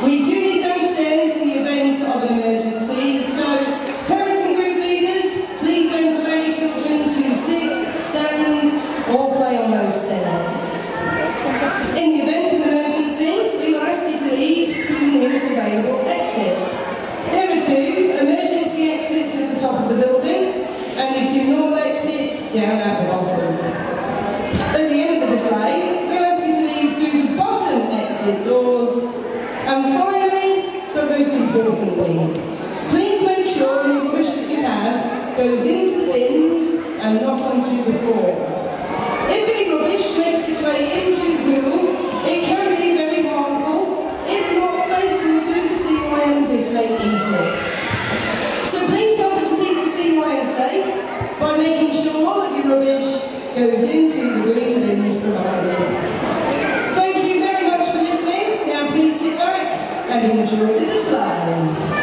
We do need those stairs in the event of an emergency, so parents and group leaders, please don't allow your children to sit, stand or play on those stairs. In the event of an emergency, we will ask you to leave through the nearest available exit. There are 2 emergency exits at the top of the building and your 2 normal exits down at the bottom. At the end of the display, we'll ask you to leave through the bottom exit doors. And finally, but most importantly, please make sure any rubbish that you have goes into the bins and not onto the floor. If any rubbish makes its way into the pool, it can be very harmful, if not fatal to the sea lions if they eat it. So please help us to keep the sea lions safe by making sure all of your rubbish goes into the green bins provided. Thank you very much for listening. Now please sit back and enjoy the display.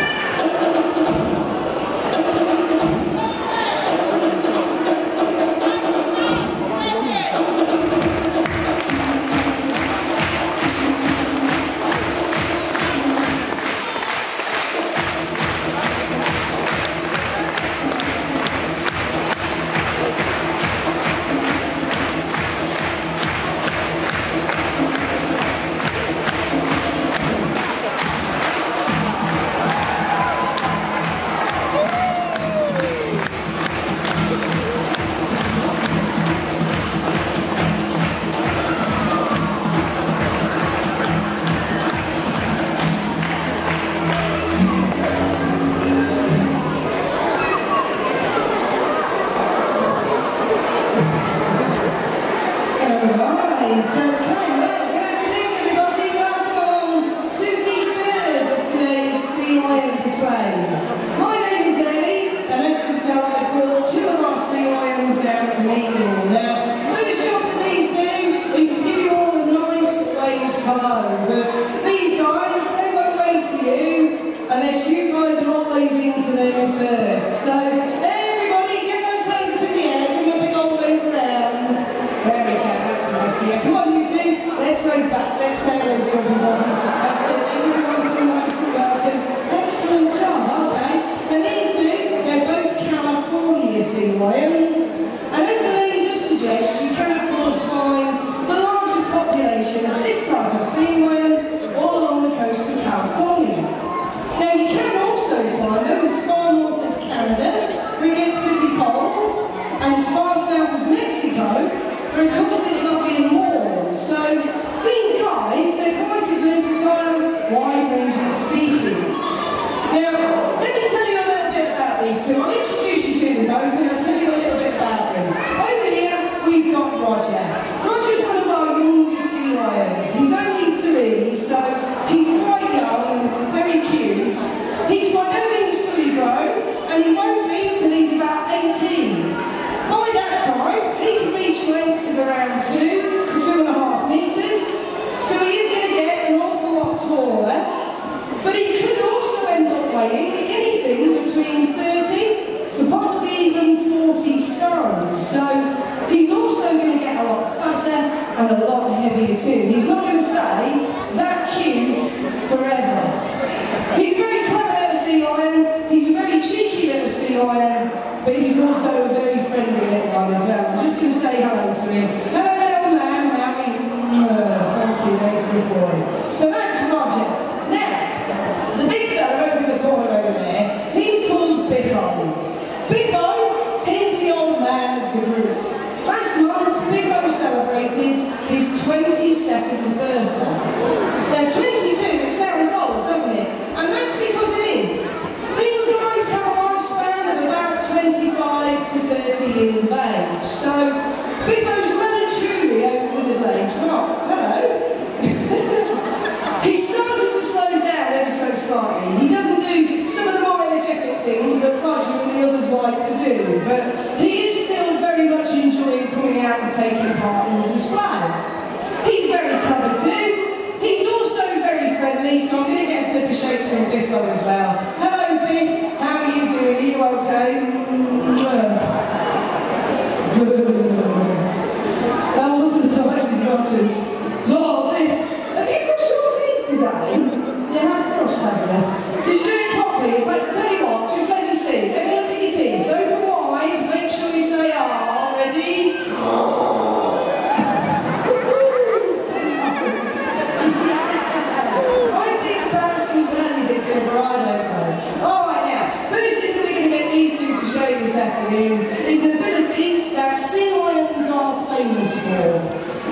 Have you brushed your teeth today? You afternoon is an ability that sea lions are famous for.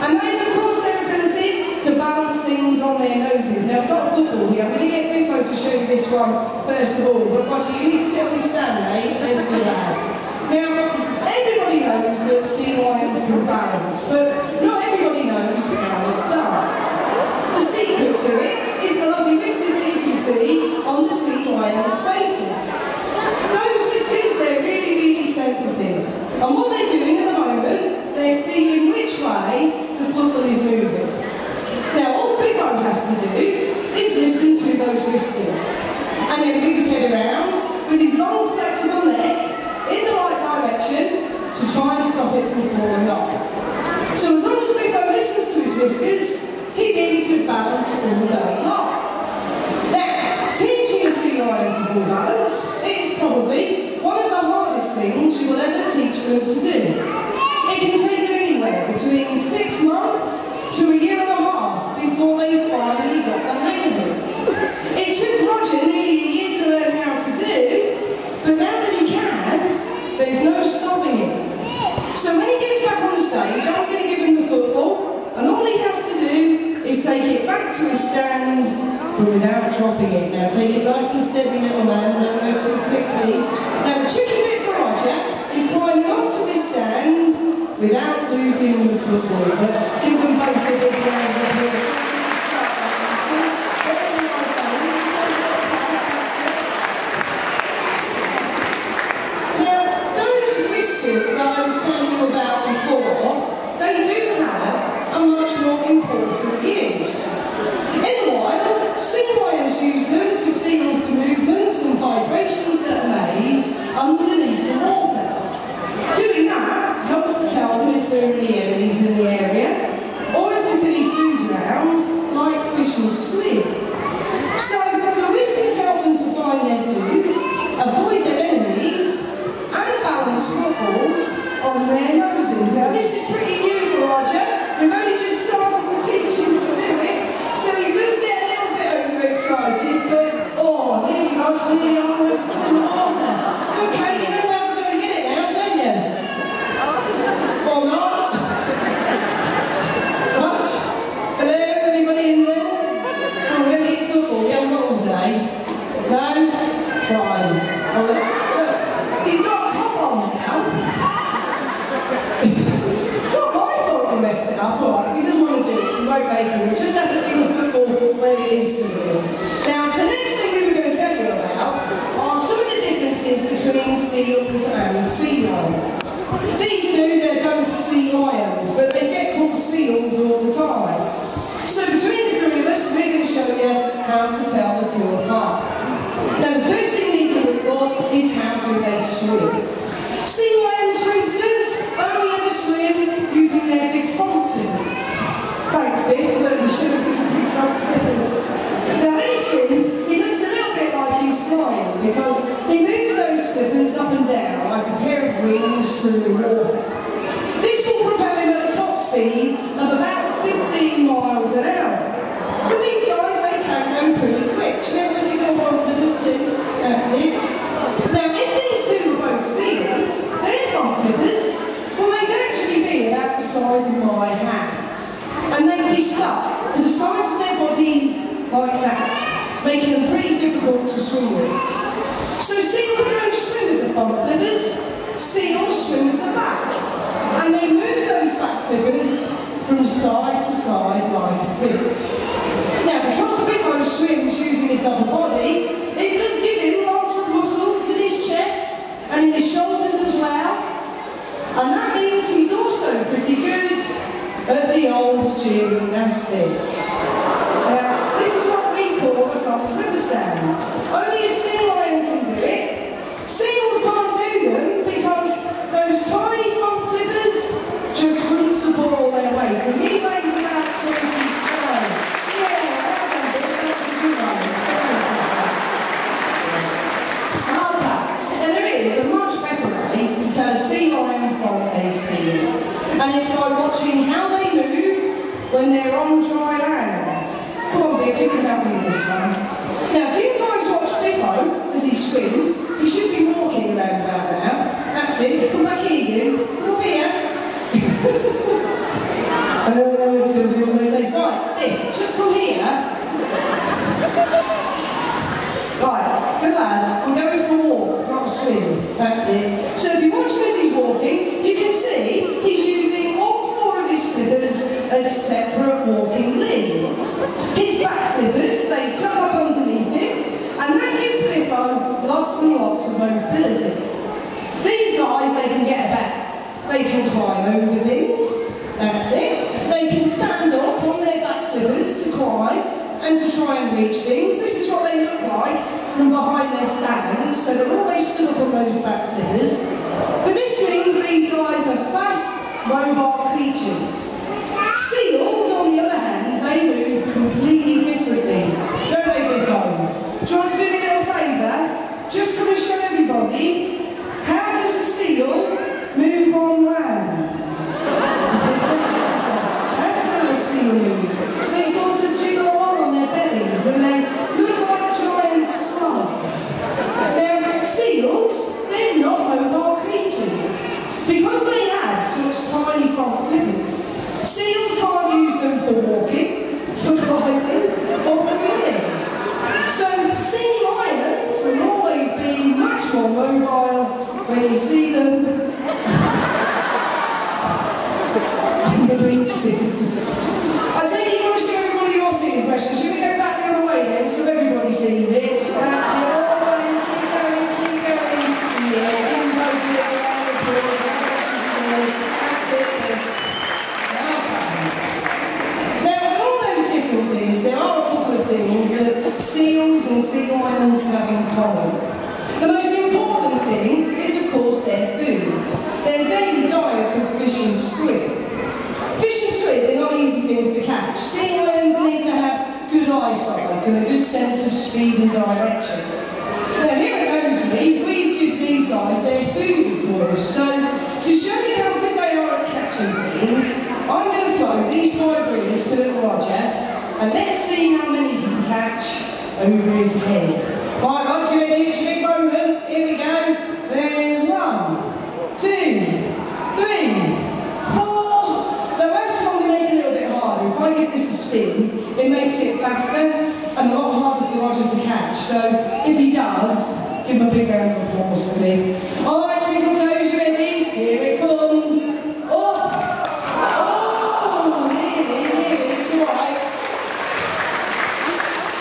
And that is, of course, their ability to balance things on their noses. Now, I've got a football here. I'm going to get Biffo to show you this one first of all. But Roger, you need to sit on your stand, mate. There's the lad. Now, everybody knows that sea lions can balance, but not everybody knows how it's done. The secret to it is the lovely whiskers that you can see on the sea lions' faces. Those whiskers, they're really, really sensitive. And what they're doing at the moment, they're feeling which way the football is moving. Now, all Biffo has to do is listen to those whiskers, and then move his head around with his long, flexible neck in the right direction to try and stop it from falling off. So as long as Biffo listens to his whiskers, he really could balance all day long. Now, teaching a sea lion to ball balance is probably one of the hardest things you will ever teach them to do. It can take them anywhere between 6 months to a year and a half before they finally got the hang of it. It took Roger nearly a year to learn how to do, but now that he can, there's no stopping him. So when he gets back on the stage, I'm going to give him the football, and all he has to do is take it back to his stand, but without dropping it. Now take it nice and steady, little man, don't go too quickly. Now the tricky bit for Roger is climbing onto his stand without losing the football. But give them both a big round of applause. That I was telling you about before, they do have a much more important use. In the wild, sea lions use them to feel for movements and vibrations that are made underneath the water. Doing that helps to tell them if there are any enemies in the area, or if there's any food around, like fish and squid. So the whiskers help them to find their food, avoid their enemies, and balance footballs on their noses. Now this is pretty new for Roger. We've only just started to teach him to do it, so he does get a little bit overexcited, but oh, nearly Roger, nearly onwards in the water. It's okay, you know how to go and get it now, don't you? Or not? What? Hello, anybody in there? Oh, we're going to eat football, we haven't got all day. No? Fine. Oh, look. He's got a cup on now. It's not my fault he messed it up, alright. If he doesn't want to do it, we won't make him. We just have to leave the football where it is for him. Now, the next thing we were going to tell you about are some of the differences between seals and sea lions. These two, they're both sea lions, but they get called seals all the time. So between the three of us, we're going to show you how to tell the two apart. Now, the first thing you need to look for is how do they swim. Sea lions, for instance, only ever swim using their big front flippers. Thanks, Biff. Look, you should have used big front flippers. Now, when he swims, he looks a little bit like he's flying because he moves those flippers up and down like a pair of wings through the water. This will propel him at a top speed of about 15 miles an hour. So these guys, they can go pretty quick. Remember when you go on flippers too? That's it. Now, if these two were both seals, their front flippers, well, they'd actually be about the size of my hands. And they'd be stuck to the sides of their bodies like that, making them pretty difficult to swim with. So seals don't swim with the front flippers, seals swim with the back. And they move those back flippers from side to side like a fish. Now, because Biffo swims using his upper body, it does give him lots of muscles in his chest and in his shoulders as well. And that means he's also pretty good at the old gymnastics. Now, this is what we call a front flipper stand. Only a sea lion can do it. Seals can't do them because those tiny front flippers just wouldn't support all their weight. And he weighs about 20 stone. Yeah, that's a good one. Okay. Now there is a much better way to tell a sea lion from a seal. And it's by watching how they move when they're on dry land. Come on, Vic, you can help me with this one. Now, if you guys watch Biffo as he swims, he should be walking around about now. That's beach things. This is what they look like from behind their stands, so they're always stood up on those back flippers. But this means these guys are fast, mobile creatures. Seals, on the other hand, they move completely differently, don't they, Bicko? Do you want to do me a little favour? Just come and show everybody, how does a seal move on land? That's how a seal moves. They sort of jiggle along on their bellies and they look like giant slugs. Now, seals, they're not mobile creatures. Because they have such tiny front flippers, seals can't use them for walking, for climbing, or for running. So sea lions will always be much more mobile when you see them in the beach things. I take it you want to show everybody your sea impression. Should we go back the other way then so everybody sees it? That's it. All the way, keep going, keep going. Yeah, in both of it, around the pool. That's it. Now, with all those differences, there are a couple of things that seals and sea lions have in common. The most important thing is, of course, their food. Their daily diet of fish and squid. Fish and squid, they're not easy things to catch. Sea lions need to have good eyesight and a good sense of speed and direction. Now, here at Knowsley, we give these guys their food, of course. So, to show you how good they are at catching things, I'm going to throw these 5 rings to little Roger, and let's see how many he can catch over his head. Right, Roger, ready? It's a big moment. Here we go. There's 1, 2, 3, 4. The last one we make a little bit harder. If I give this a spin, it makes it faster and a lot harder for Roger to catch. So if he does, give him a big round of applause for me. All right, Twinkle Toes, you ready? Here it comes. Up. Oh, nearly, it's all right.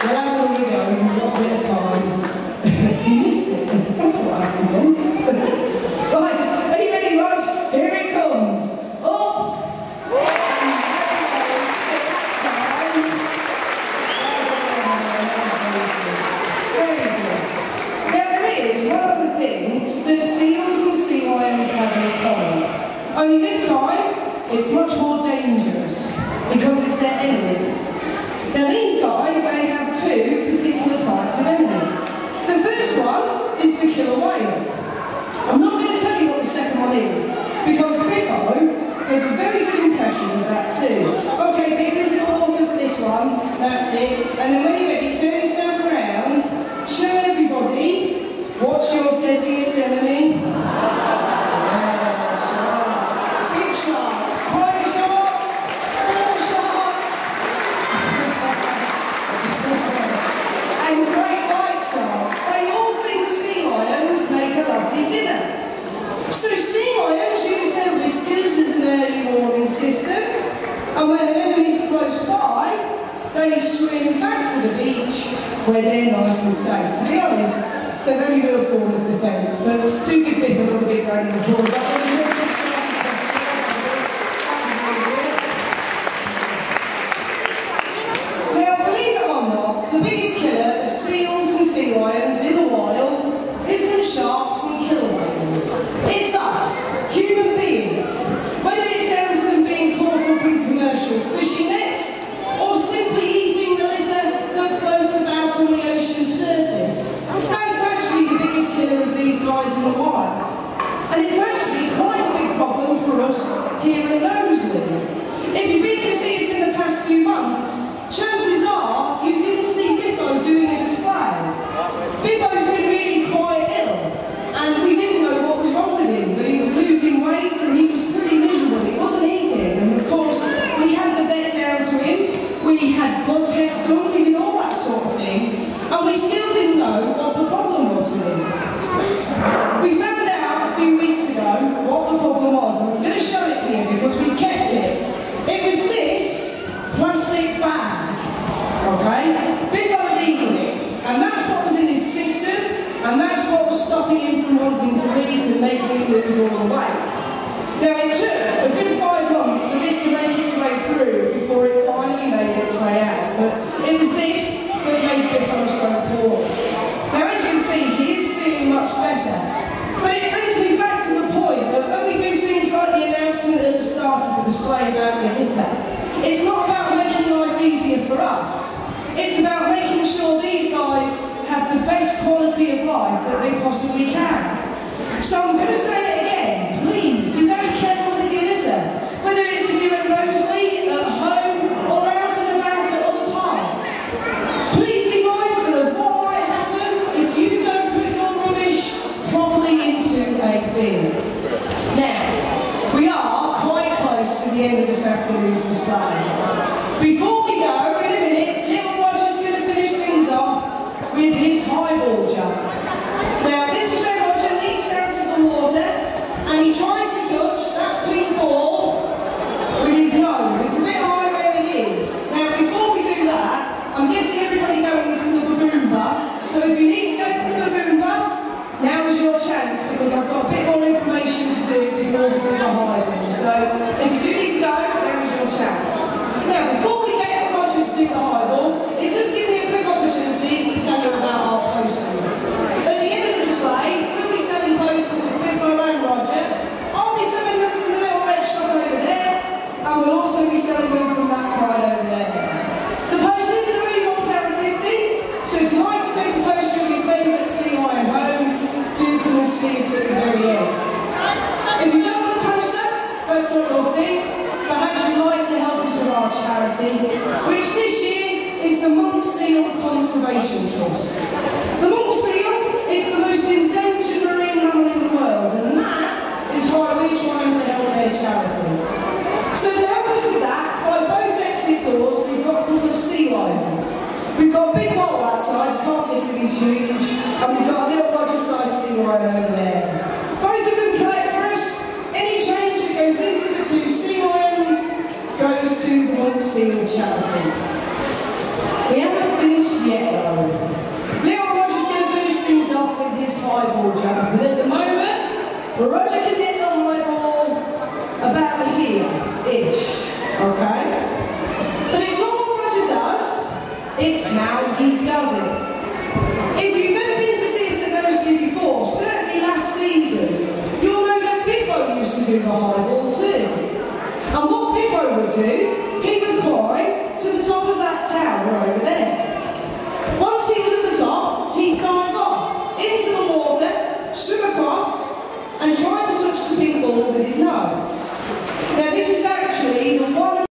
Well, how long we go? We've got a bit of time. You missed it. That's what happened then. Right, are you ready, Rog? Here it comes. Up. Very good. Now there is one other thing that seals and sea lions have in common. Only this time, it's much more dangerous because it's their enemies. Now these guys, they have 2 particular types of enemy. The first one is the killer whale. I'm not going to tell you what the second one is, because Bicko does a very good impression of that too. Okay, Bicko, into the water for this one, that's it. And then when you're ready, turn yourself around, show everybody what's your deadliest enemy. Yeah, sharks. Big sharks, tiny sharks, little sharks. And great white sharks. They all think sea lions make a lovely dinner. So sea lions use their whiskers as an early warning system, and when an enemy's close by, they swim back to the beach where they're nice and safe. To be honest, it's their very real form of defence, but do give Bicko a little bit round of applause. Now, believe it or not, the biggest killer of seals and sea lions in the wild isn't sharks and killer whales. It's us, human beings. Whether it's down to them being caught up in commercial fishing nets, or simply eating the litter that floats about on the ocean's surface. That's actually the biggest killer of these guys in the wild. And it's actually quite a big problem for us here at Knowsley. If you've been to see us in the past few months, chances are you didn't see Bicko doing a display. Bicko's been really quite ill, and we didn't know what was wrong with him, but he was losing weight and he was pretty miserable. He wasn't eating, and of course we had the vet down to him, we had blood tests done, we did all that sort of thing, and we still didn't know what the problem was with him. We found out a few weeks ago what the problem was, and I'm going to show it to you because we kept it. It was this plastic bag, okay? Bicko had eaten it, and that's what was in his system, and that's what was stopping him from wanting to eat and making him lose all the weight. Now it took a good 5 months for this to make its way through before it finally made its way out, but it was this that So I'm going to say it again. Please be very careful with your litter. Whether it's if you're at Roseley, at home, or out and about at other parks. Please be mindful of what might happen if you don't put your rubbish properly into a bin. Now, we are quite close to the end of this afternoon's display. Before we go, in a minute, little Roger's going to finish things off with his highball jump. Now, this is where Roger leaps out of the water and he tries to touch that pink ball with his nose. It's a bit high where it is. Now, before we do that, I'm guessing everybody going is for the baboon bus. So if you need to go for the baboon bus, now is your chance because I've got a bit more information to do before we do the highball. So if you do need to go, now is your chance. Now, before we get Roger to do the highball, it does give me a quick opportunity to tell you about our posters. At the end of the display, we'll be selling posters of Biffo and Roger. I'll be selling them from the little red shop over there, and we'll also be selling them from that side over there. The posters are only £1.50, so if you'd like to take a poster of your favourite sea lion home, do come and see us at the very end. If you don't want a poster, that's not your thing. Perhaps you'd like to help us with our charity, which this year is the Monk Seal Conservation Trust. The monk seal, it's the most endangered marine mammal in the world, and that is why we're trying to help their charity. So to help us with that, by both exit doors, we've got a couple of sea lions. We've got a big bottle outside, you can't miss it, he's huge, and we've got a little Roger-sized sea lion over there. Both of them collect for us. Any change that goes into the two sea lions goes to the Monk Seal charity. We haven't finished yet though. Little Roger's going to finish things off with his highball jump, and at the moment, Roger can hit the highball about here-ish, okay? But it's not what Roger does, it's how he does it. If you've ever been to see us at Roseley before, certainly last season, you'll know that Biffo used to do the highball too. And what Biffo would do